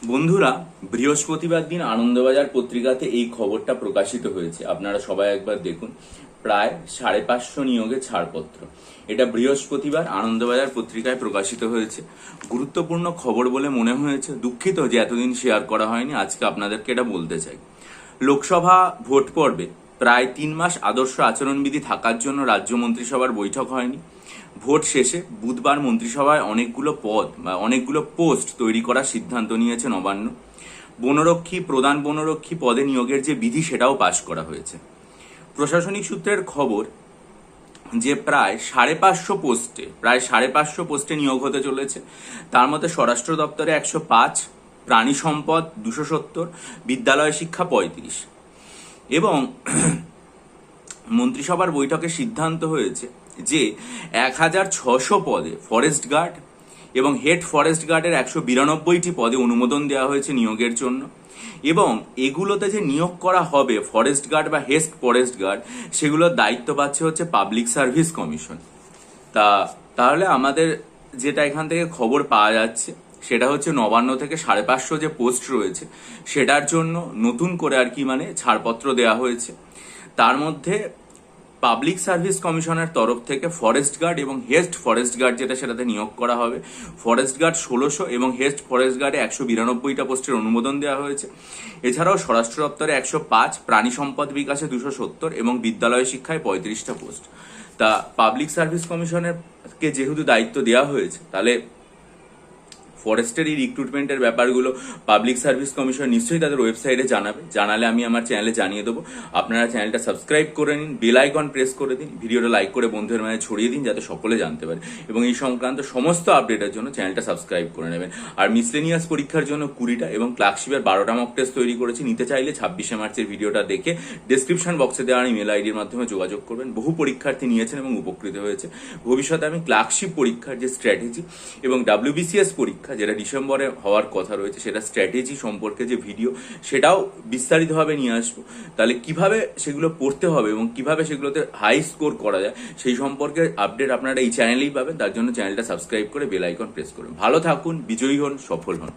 বন্ধুরা, বৃহস্পতিবার দিন আনন্দবাজার পত্রিকাতে এই খবরটা প্রকাশিত হয়েছে। আপনারা সবাই একবার দেখুন। প্রায় 550 নিয়োগে ছাড়পত্র। এটা বৃহস্পতিবার আনন্দবাজার পত্রিকায় প্রকাশিত হয়েছে। গুরুত্বপূর্ণ খবর বলে মনে হয়েছে। দুঃখিত যে এতদিন শেয়ার করা হয়নি, আজকে আপনাদেরকে এটা বলতে চাই। লোকসভা ভোট পর্বে প্রায় 3 মাস আদর্শ আচরণবিধি থাকার জন্য রাজ্য মন্ত্রিসভার বৈঠক হয়নি। ভোট শেষে বুধবার মন্ত্রিসভায় অনেকগুলো পদ বা অনেকগুলো পোস্ট তৈরি করার সিদ্ধান্ত নিয়েছে নবান্ন। বনরক্ষী, প্রধান বনরক্ষী পদে নিয়োগের যে বিধি সেটাও পাশ করা হয়েছে। প্রশাসনিক সূত্রের খবর যে প্রায় 550 পোস্টে নিয়োগ হতে চলেছে। তার মধ্যে স্বরাষ্ট্র দপ্তরে 105, প্রাণী সম্পদ 270, বিদ্যালয় শিক্ষা 35। এবং মন্ত্রিসভার বৈঠকে সিদ্ধান্ত হয়েছে যে 1600 পদে ফরেস্ট গার্ড এবং হেড ফরেস্ট গার্ডের 192টি পদে অনুমোদন দেওয়া হয়েছে নিয়োগের জন্য। এবং এগুলোতে যে নিয়োগ করা হবে ফরেস্ট গার্ড বা হেড ফরেস্ট গার্ড, সেগুলোর দায়িত্ব পাচ্ছে হচ্ছে পাবলিক সার্ভিস কমিশন। তাহলে আমাদের যেটা এখান থেকে খবর পাওয়া যাচ্ছে সেটা হচ্ছে নবান্ন থেকে 550 যে পোস্ট রয়েছে সেটার জন্য নতুন করে ছাড়পত্র দেওয়া হয়েছে। তার মধ্যে পাবলিক সার্ভিস কমিশনের তরফ থেকে ফরেস্ট গার্ড এবং হেড ফরেস্ট গার্ড সেটাতে নিয়োগ করা হবে। ফরেস্ট গার্ড 1600 এবং হেড ফরেস্ট গার্ডে 192টা পোস্টের অনুমোদন দেওয়া হয়েছে। এছাড়াও স্বরাষ্ট্র দপ্তরে 105, প্রাণী সম্পদ বিকাশে 270 এবং বিদ্যালয় শিক্ষায় 35টা পোস্ট। তা পাবলিক সার্ভিস কমিশনের কে যেহেতু দায়িত্ব দেওয়া হয়েছে, তাহলে ফরেস্টের এই রিক্রুটমেন্টের ব্যাপারগুলো পাবলিক সার্ভিস কমিশন নিশ্চয়ই তাদের ওয়েবসাইটে জানালে আমি আমার চ্যানেলে জানিয়ে দেবো। আপনারা চ্যানেলটা সাবস্ক্রাইব করে নিন, বেল আইকন প্রেস করে দিন, ভিডিওটা লাইক করে বন্ধুদের মাঝে ছড়িয়ে দিন যাতে সকলে জানতে পারে। এবং এই সংক্রান্ত সমস্ত আপডেটের জন্য চ্যানেলটা সাবস্ক্রাইব করে নেবেন। আর মিসলেনিয়াস পরীক্ষার জন্য 20টা এবং ক্লার্কশিপের 12টা মক টেস্ট তৈরি করেছি। নিতে চাইলে 26শে মার্চের ভিডিওটা দেখে ডেসক্রিপশন বক্সে দেওয়া ইমেল আইডির মাধ্যমে যোগাযোগ করবেন। বহু পরীক্ষার্থী নিয়েছেন এবং উপকৃত হয়েছে। ভবিষ্যতে আমি ক্লার্কশিপ পরীক্ষার যে স্ট্র্যাটেজি এবং WBCS পরীক্ষা যেটা ডিসেম্বরে হওয়ার কথা রয়েছে সেটা স্ট্র্যাটেজি সম্পর্কে যে ভিডিও সেটাও বিস্তারিতভাবে নিয়ে আসবো। তাহলে কিভাবে সেগুলো পড়তে হবে এবং কিভাবে সেগুলোতে হাই স্কোর করা যায় সেই সম্পর্কে আপডেট আপনারা এই চ্যানেলেই পাবেন। তার জন্য চ্যানেলটা সাবস্ক্রাইব করে বেল আইকন প্রেস করুন। ভালো থাকুন, বিজয়ী হন, সফল হন।